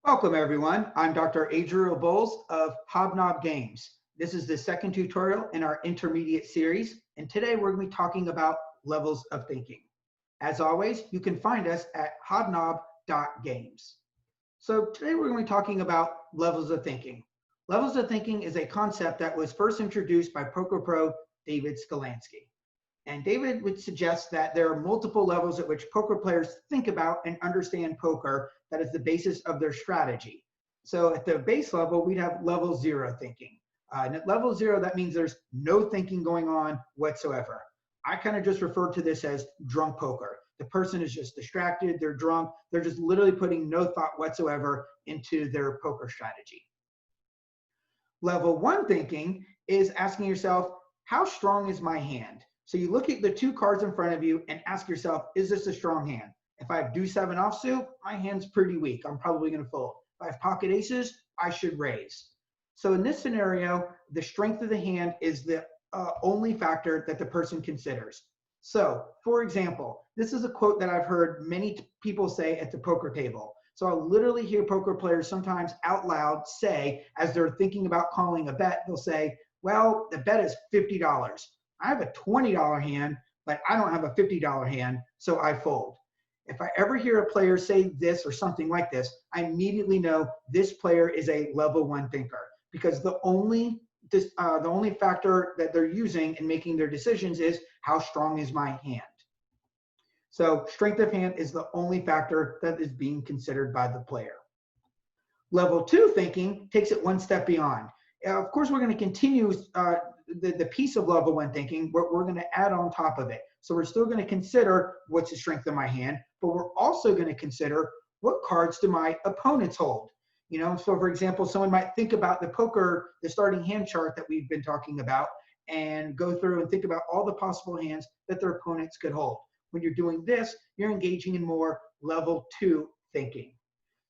Welcome everyone. I'm Dr. Adriel Boals of Hobnob Games. This is the second tutorial in our intermediate series, and today we're going to be talking about levels of thinking. As always, you can find us at hobnob.games. So today we're going to be talking about levels of thinking. Levels of thinking is a concept that was first introduced by poker pro David Skalansky. And David would suggest that there are multiple levels at which poker players think about and understand poker that is the basis of their strategy. So at the base level, we'd have level 0 thinking. And at level 0, that means there's no thinking going on whatsoever. I kind of just refer to this as drunk poker. The person is just distracted, they're drunk, they're just literally putting no thought whatsoever into their poker strategy. Level 1 thinking is asking yourself, how strong is my hand? So you look at the two cards in front of you and ask yourself, is this a strong hand? If I have deuce 7 offsuit, my hand's pretty weak. I'm probably going to fold. If I have pocket aces, I should raise. So in this scenario, the strength of the hand is the only factor that the person considers. So, for example, this is a quote that I've heard many people say at the poker table. So I'll literally hear poker players sometimes out loud say, as they're thinking about calling a bet, they'll say, well, the bet is $50. I have a $20 hand, but I don't have a $50 hand, so I fold. If I ever hear a player say this or something like this, I immediately know this player is a level 1 thinker, because the only factor that they're using in making their decisions is how strong is my hand. So strength of hand is the only factor that is being considered by the player. Level 2 thinking takes it one step beyond. Of course, we're going to continue the piece of level 1 thinking, but we're going to add on top of it. So we're still going to consider what's the strength of my hand, but we're also going to consider what cards do my opponents hold. You know, so for example, someone might think about the starting hand chart that we've been talking about, and go through and think about all the possible hands that their opponents could hold. When you're doing this, you're engaging in more level 2 thinking.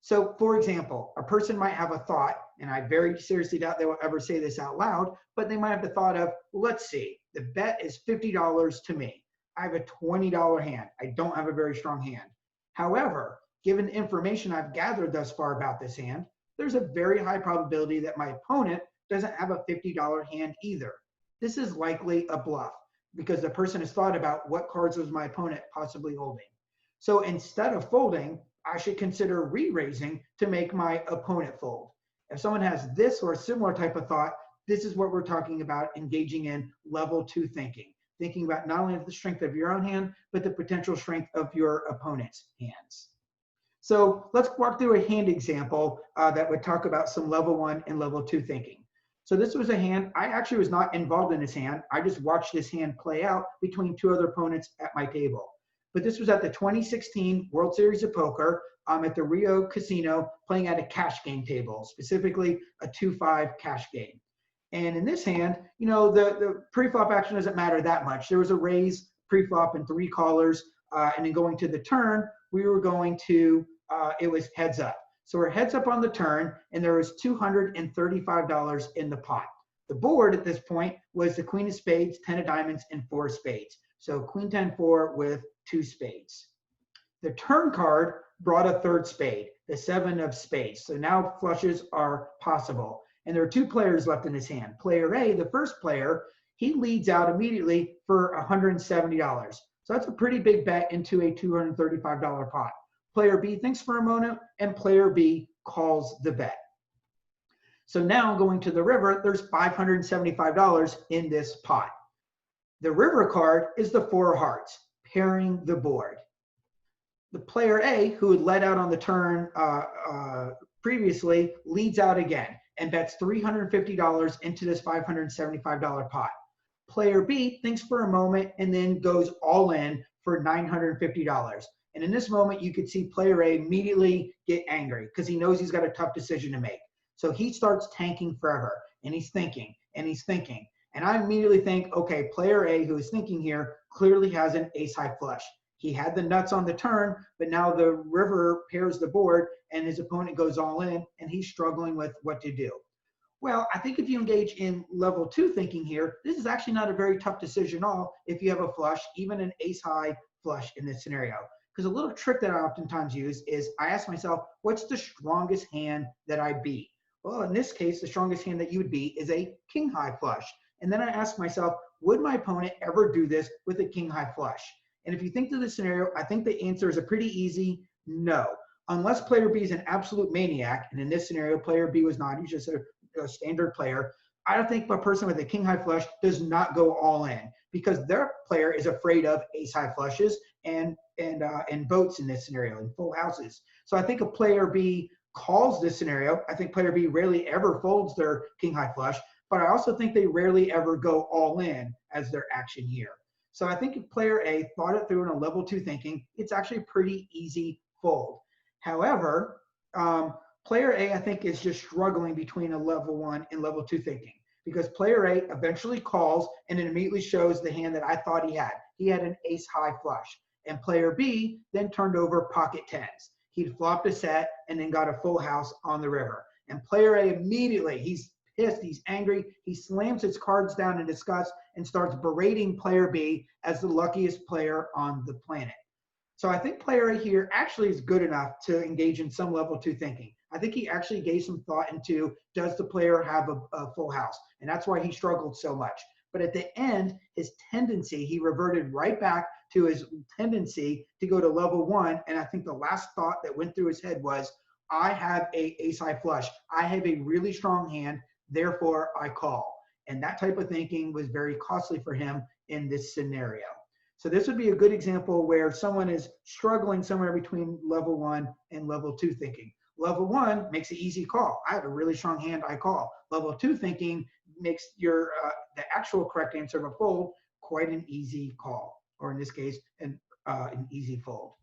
So for example, a person might have a thought, and I very seriously doubt they will ever say this out loud, but they might have the thought of, let's see, the bet is $50 to me. I have a $20 hand. I don't have a very strong hand. However, given the information I've gathered thus far about this hand, there's a very high probability that my opponent doesn't have a $50 hand either. This is likely a bluff, because the person has thought about what cards was my opponent possibly holding. So instead of folding, I should consider re-raising to make my opponent fold. If someone has this or a similar type of thought, this is what we're talking about engaging in level 2 thinking. Thinking about not only the strength of your own hand, but the potential strength of your opponent's hands. So let's walk through a hand example that would talk about some level 1 and level 2 thinking. So this was a hand, I actually was not involved in this hand. I just watched this hand play out between two other opponents at my table. But this was at the 2016 World Series of Poker at the Rio Casino, playing at a cash game table, specifically a 2-5 cash game. And in this hand, you know, the pre-flop action doesn't matter that much. There was a raise pre-flop and 3 callers, and then going to the turn, we were going to, it was heads up. So we're heads up on the turn, and there was $235 in the pot. The board at this point was the queen of spades, 10 of diamonds, and 4 spades. So queen 10-4 with 2 spades. The turn card brought a 3rd spade, the 7 of spades. So now flushes are possible. And there are 2 players left in his hand. Player A, the first player, he leads out immediately for $170. So that's a pretty big bet into a $235 pot. Player B thinks for a moment, and player B calls the bet. So now going to the river, there's $575 in this pot. The river card is the 4 of hearts, pairing the board. The player A, who had led out on the turn previously, leads out again and bets $350 into this $575 pot. Player B thinks for a moment and then goes all in for $950. And in this moment, you could see player A immediately get angry because he knows he's got a tough decision to make. So he starts tanking forever, and he's thinking, and he's thinking. And I immediately think, okay, player A, who is thinking here, clearly has an ace-high flush. He had the nuts on the turn, but now the river pairs the board, and his opponent goes all in, and he's struggling with what to do. Well, I think if you engage in level 2 thinking here, this is actually not a very tough decision at all if you have a flush, even an ace-high flush in this scenario. Because a little trick that I oftentimes use is I ask myself, what's the strongest hand that I beat? Well, in this case, the strongest hand that you would beat is a king high flush. And then I ask myself, would my opponent ever do this with a king high flush? And if you think through the scenario, I think the answer is a pretty easy no. Unless player B is an absolute maniac, and in this scenario, player B was not, he's just a standard player. I don't think a person with a king high flush does not go all in because their player is afraid of ace high flushes and boats in this scenario, and full houses. So I think if player B calls this scenario, I think player B rarely ever folds their king high flush, but I also think they rarely ever go all in as their action here. So I think if player A thought it through in a level 2 thinking, it's actually a pretty easy fold. However, player A, I think, is just struggling between a level 1 and level 2 thinking, because player A eventually calls and it immediately shows the hand that I thought he had. He had an ace high flush. And player B then turned over pocket tens. He'd flopped a set and then got a full house on the river. And player A immediately, he's pissed, he's angry, he slams his cards down in disgust and starts berating player B as the luckiest player on the planet. So I think player A here actually is good enough to engage in some level 2 thinking. I think he actually gave some thought into, does the player have a full house? And that's why he struggled so much. But at the end, his tendency, he reverted right back to his tendency to go to level 1. And I think the last thought that went through his head was, I have a ace high flush. I have a really strong hand, therefore I call. And that type of thinking was very costly for him in this scenario. So this would be a good example where someone is struggling somewhere between level 1 and level 2 thinking. Level 1 makes an easy call. I have a really strong hand, I call. Level 2 thinking makes your the actual correct answer of a fold quite an easy call, or in this case, an easy fold.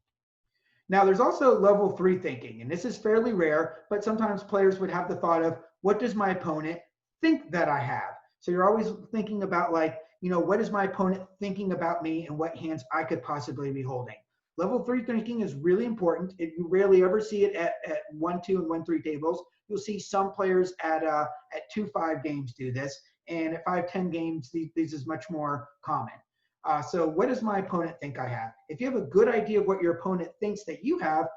Now, there's also level 3 thinking, and this is fairly rare, but sometimes players would have the thought of, what does my opponent think that I have? So you're always thinking about, like, you know, what is my opponent thinking about me and what hands I could possibly be holding? Level 3 thinking is really important. You rarely ever see it at 1-2 and 1-3 tables. You'll see some players at 2-5 games do this, and at 5-10 games, this is much more common. So what does my opponent think I have? If you have a good idea of what your opponent thinks that you have,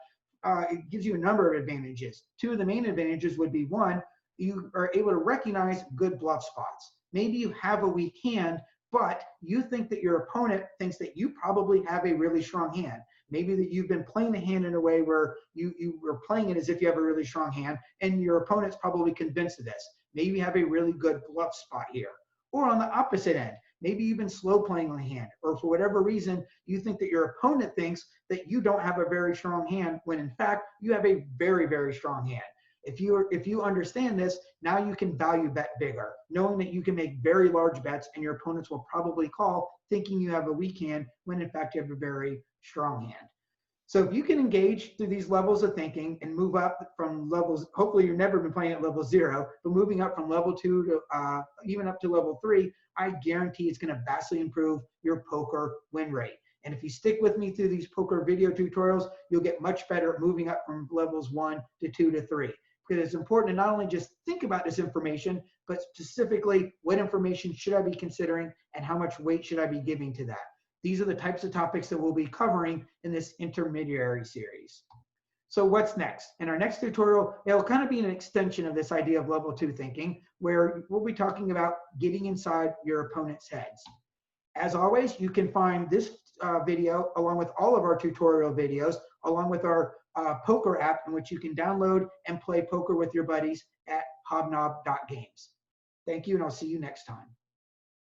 it gives you a number of advantages. 2 of the main advantages would be, 1, you are able to recognize good bluff spots. Maybe you have a weak hand, but you think that your opponent thinks that you probably have a really strong hand. Maybe that you've been playing the hand in a way where you were playing it as if you have a really strong hand, and your opponent's probably convinced of this. Maybe you have a really good bluff spot here. Or on the opposite end, maybe you've been slow playing the hand, or for whatever reason, you think that your opponent thinks that you don't have a very strong hand, when in fact, you have a very, very strong hand. If you understand this, now you can value bet bigger, knowing that you can make very large bets and your opponents will probably call thinking you have a weak hand when in fact you have a very strong hand. So if you can engage through these levels of thinking and move up from levels, hopefully you've never been playing at level 0, but moving up from level 2 to even up to level 3, I guarantee it's going to vastly improve your poker win rate. And if you stick with me through these poker video tutorials, you'll get much better at moving up from levels 1 to 2 to 3. Because it's important to not only just think about this information, but specifically what information should I be considering and how much weight should I be giving to that. These are the types of topics that we'll be covering in this intermediary series. So what's next? In our next tutorial, it'll kind of be an extension of this idea of level 2 thinking, where we'll be talking about getting inside your opponent's heads. As always, you can find this video along with all of our tutorial videos, along with our poker app in which you can download and play poker with your buddies at hobnob.games. Thank you, and I'll see you next time.